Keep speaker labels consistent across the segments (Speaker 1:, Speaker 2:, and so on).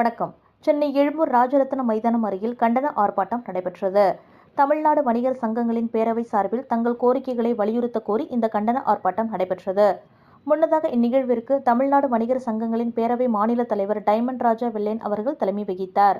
Speaker 1: வணக்கம். சென்னை எழும்பூர் ராஜரத்ன மைதானம் அருகில் கண்டன ஆர்ப்பாட்டம் நடைபெற்றது. தமிழ்நாடு வணிகர் சங்கங்களின் பேரவை சார்பில் தங்கள் கோரிக்கைகளை வலியுறுத்த கோரி இந்த கண்டன ஆர்ப்பாட்டம் நடைபெற்றது. முன்னதாக இந்நிகழ்விற்கு தமிழ்நாடு வணிகர் சங்கங்களின் பேரவை மாநில தலைவர் டைமண்ட் ராஜா வெள்ளேன் அவர்கள் தலைமை வகித்தார்.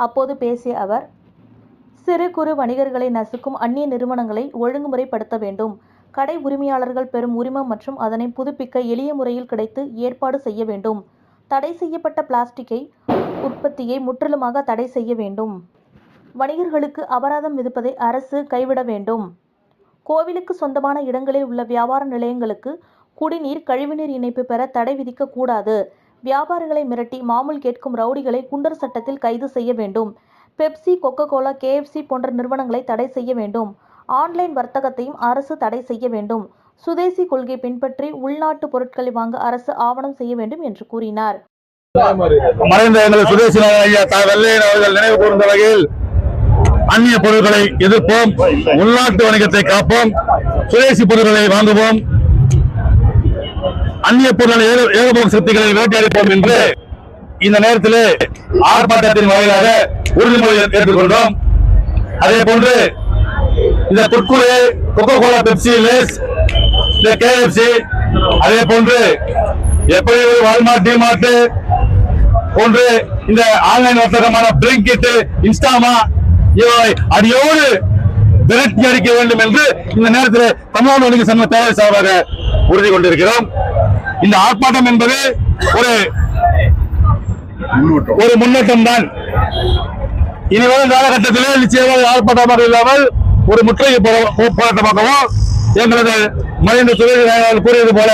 Speaker 1: அப்போது பேசிய அவர், சிறு குறு வணிகர்களை நசுக்கும் அந்நிய நிறுவனங்களை ஒழுங்குமுறைப்படுத்த வேண்டும். கடை உரிமையாளர்கள் பெறும் உரிமம் மற்றும் அதனை புதுப்பிக்க எளிய முறையில் கிடைத்து ஏற்பாடு செய்ய வேண்டும். தடை செய்யப்பட்ட பிளாஸ்டிக்கை உற்பத்தியை முற்றிலுமாக தடை செய்ய வேண்டும். வணிகர்களுக்கு அபராதம் விதிப்பதை அரசு கைவிட வேண்டும். கோவிலுக்கு சொந்தமான இடங்களில் உள்ள வியாபார நிலையங்களுக்கு குடிநீர் கழிவுநீர் இணைப்பு பெற தடை விதிக்க கூடாது. வியாபாரிகளை மிரட்டி மாமூல் கேட்கும் ரவுடிகளை குண்டர் சட்டத்தில் கைது செய்ய வேண்டும். பெப்சி, கொக்கோ கோலா, KFC போன்ற நிறுவனங்களை தடை செய்ய வேண்டும். ஆன்லைன் வர்த்தகத்தையும் அரசு தடை செய்ய வேண்டும். சுதேசி கொள்கை பின்பற்றி உள்நாட்டு பொருட்களை வாங்க அரசு ஆவணம் செய்ய வேண்டும் என்று கூறினார்.
Speaker 2: மறைந்த எங்கள் சுதேசி வெள்ளையன் அவர்கள் நினைவு கூர்ந்த வகையில் அந்நிய பொருட்களை எதிர்ப்போம், உள்நாட்டு வணிகத்தை காப்போம், சுதேசி பொருட்களை வாங்குவோம், அந்நிய பொருட்களை ஏகபோக சக்திகளை வேட்டையடிப்போம் என்று இந்த நேரத்தில் ஆர்ப்பாட்டத்தின் வாயிலாக உறுதிமொழி ஏற்றுக்கொண்டோம். அதே போன்று இந்த Kurkure, Coca Cola, Pepsi, Lay's, இந்த KFC, அதே போன்று எப்படி வால்மார்ட், டிமார்ட் போன்று இந்த ஆன்லைன் வர்த்தகமான பிளிங்கிட், இன்ஸ்டாமா இவை அடியோடு விரட்டி அடிக்க வேண்டும் என்று இந்த நேரத்தில் தமிழ்நாடு வணிகர் சங்க பேரவை சார்பாக உறுதி கொண்டிருக்கிறோம். இந்த ஆர்ப்பாட்டம் என்பது ஒரு முன்னேற்றம் தான். இனிவரும் காலகட்டத்தில் நிச்சயமாக ஆர்ப்பாட்டமாக இல்லாமல் ஒரு முற்றுகை போராட்டமாகவும் எங்களது மறைந்த துறை கூறியது போல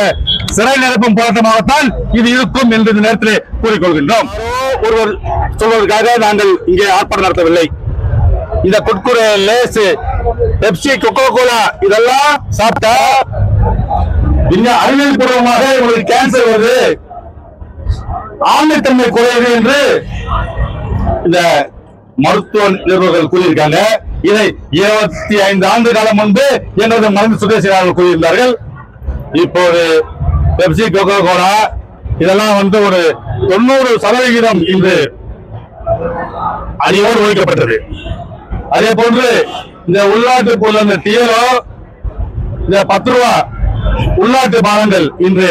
Speaker 2: சிறை நிரப்பும் போராட்டமாகத்தான் இது இருக்கும் என்று இந்த நேரத்தில் கூறிக்கொள்கின்றோம். ஒருவர் சொல்வதற்காக நாங்கள் இங்கே ஆர்ப்பாட்டம் நடத்தவில்லை. இந்த Kurkure, Lay's, Pepsi, Coca Cola இதெல்லாம் சாப்பிட்டா அறிவியல் பூர்வமாக உங்களுக்கு கேன்சர் வருது, ஆண்மைத்தன்மை குறையுது என்று இந்த மருத்துவ நிறுவனங்கள் கூறியிருக்காங்க. இதை 25 ஆண்டு காலம் முன்பு எனது மறைந்த சுதேசி கூறியிருந்தார்கள். இப்போது பெப்சி, கொக்கோ கோலா இதெல்லாம் ஒரு 90% இன்று அடியோடு ஒழிக்கப்பட்டது. அதே போன்று இந்த உள்நாட்டு பொருள், இந்த டியரோ, இந்த 10 ரூபா உள்நாட்டு பானங்கள் இன்று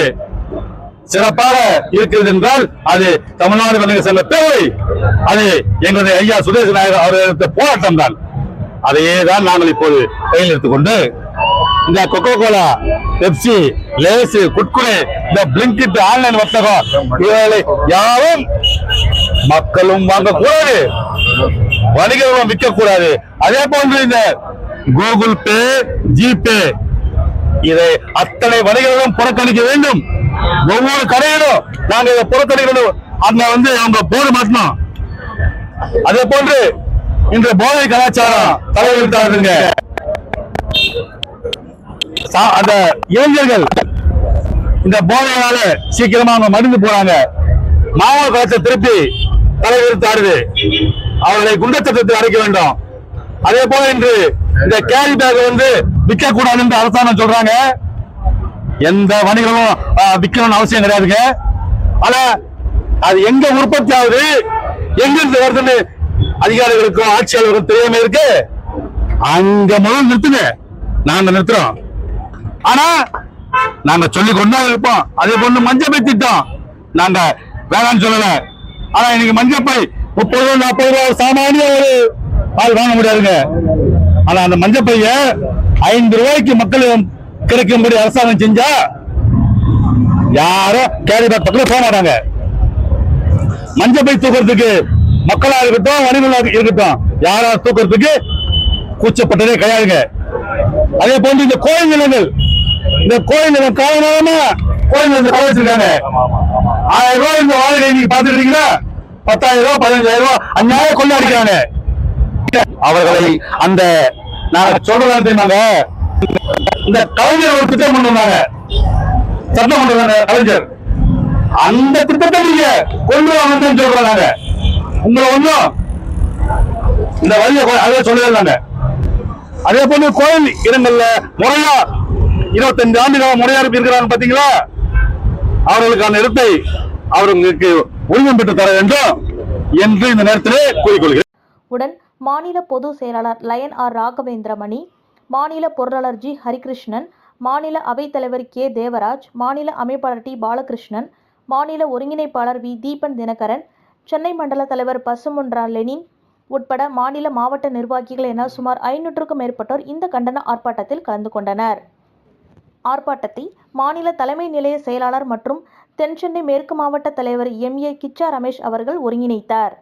Speaker 2: சிறப்பாக இருக்கிறது என்றால் அது தமிழ்நாடு வணிகர் சங்க பேரவை, அது எங்களுடைய ஐயா சுதேசி நாயகர் அவர்கள் போராட்டம் தான். அதையே தான் நாங்கள் இப்போது கையில் எடுத்துக்கொண்டு இந்த Coca Cola, Pepsi, Lay's, Kurkure, இந்த பிளிங்கிட் ஆன்லைன் வர்த்தகம் இவர்களை யாரும் மக்களும் வாங்கக்கூடாது, வணிகர்களும் விற்கக்கூடாது. அதே போன்று இந்த கூகுள் பே, ஜிபே இதை அத்தனை வணிகர்களும் புறக்கணிக்க வேண்டும். ஒவ்வொரு கடையிலும் நாங்க இதை புறக்கணிக்கணும். அவங்க போர்டு மாட்டணும். அதே போன்று இன்று போதை கலாச்சாரம் தலைவிரித்தாருங்க. அந்த இளைஞர்கள் இந்த போதையால சீக்கிரமா அவங்க மடிந்து போறாங்க. மாணவ கலாச்சாரம் திருப்பி தலைவிரித்தாருது. அவர்களை குண்டர் சட்டத்தில் அடைக்க வேண்டும். அதே போல இன்று இந்த கேரி பேக் விற்க கூடாது என்று அரசாங்கம் சொல்றாங்க. எந்த வணிகமும் விற்கணும்னு அவசியம் கிடையாதுங்க. ஆனா அது எங்க உற்பத்தி ஆகுது, எங்கிருந்து வருதுன்னு அதிகாரிகளுக்கும் ஆட்சியாளர்களுக்கும் தெரியாம இருக்கு. அங்க முதல் நிறுத்துங்க, நாங்க நிறுத்துறோம். ஆனா நாங்க சொல்லிக் கொண்டா இருப்போம். அதே போன்று மஞ்சப்பை திட்டம் நாங்க வேணாம்னு சொல்லல. ஆனா இன்னைக்கு மஞ்சப்பை 30-40 ரூபாய் சாமானிய ஒரு ஆள் வாங்க முடியாதுங்க. ஆனா அந்த மஞ்சப்பைய 5 ரூபாய்க்கு மக்கள் கிடைக்கும்படி அரசாங்கம் செஞ்சா யாரும் கேரி பேக் பக்கத்துல போக மாட்டாங்க. மஞ்சப்பை தூக்கிறதுக்கு மக்களா இருக்கட்டும், வணிகர்களாக இருக்கட்டும், யாரா தூக்கிறதுக்கு கூச்சப்பட்டதே கிடையாதுங்க. அதே போன்று இந்த கோயில் நிலங்கள், இந்த கோயில் நிலம் காரணமா கோயில் நிலத்தை கலை வச்சிருக்காங்க. 1000 ரூபாய் இந்த வாடகை நீங்க பாத்துக்கிட்டீங்கன்னா 10,000 ரூபாய் 15,000 ரூபாய் அந்நியாயம் கொள்ளையடிக்கிறாங்க. அவர்களை அந்த நாங்க சொல்றதா தெரியுமாங்க, இந்த கலைஞர் ஒரு திட்டம் கொண்டு வந்தாங்க, சட்டம் கொண்டு வந்தாங்க கலைஞர். அந்த திட்டத்தை நீங்க கொண்டு வாங்கன்னு சொல்றாங்க. உங்களை ஒன்றும் இந்த வழியை அதே சொல்லிடுறாங்க. அதே போல கோயில் இடங்கள்ல முறையா 25 ஆண்டுகள் முறையா இருக்கிறாங்க பாத்தீங்களா, அவர்களுக்கான இடத்தை அவர்களுக்கு உரிமம் பெற்று தர வேண்டும் என்று இந்த நேரத்திலே கூறிக்கொள்கிறேன்.
Speaker 1: உடன் மாநில பொதுச் செயலாளர் லயன் ஆர் ராகவேந்திரமணி, மாநில பொருளாளர் ஜி ஹரிகிருஷ்ணன், மாநில அவைத்தலைவர் கே தேவராஜ், மாநில அமைப்பாளர் டி பாலகிருஷ்ணன், மாநில ஒருங்கிணைப்பாளர் வி தீபன் தினகரன், சென்னை மண்டல தலைவர் பசுமுன்றா லெனின் உட்பட மாநில மாவட்ட நிர்வாகிகள் என சுமார் 500க்கும் மேற்பட்டோர் இந்த கண்டன ஆர்ப்பாட்டத்தில் கலந்து கொண்டனர். ஆர்ப்பாட்டத்தை மாநில தலைமை நிலைய செயலாளர் மற்றும் தென்சென்னை மேற்கு மாவட்ட தலைவர் MA கிச்சா ரமேஷ் அவர்கள் ஒருங்கிணைத்தார்.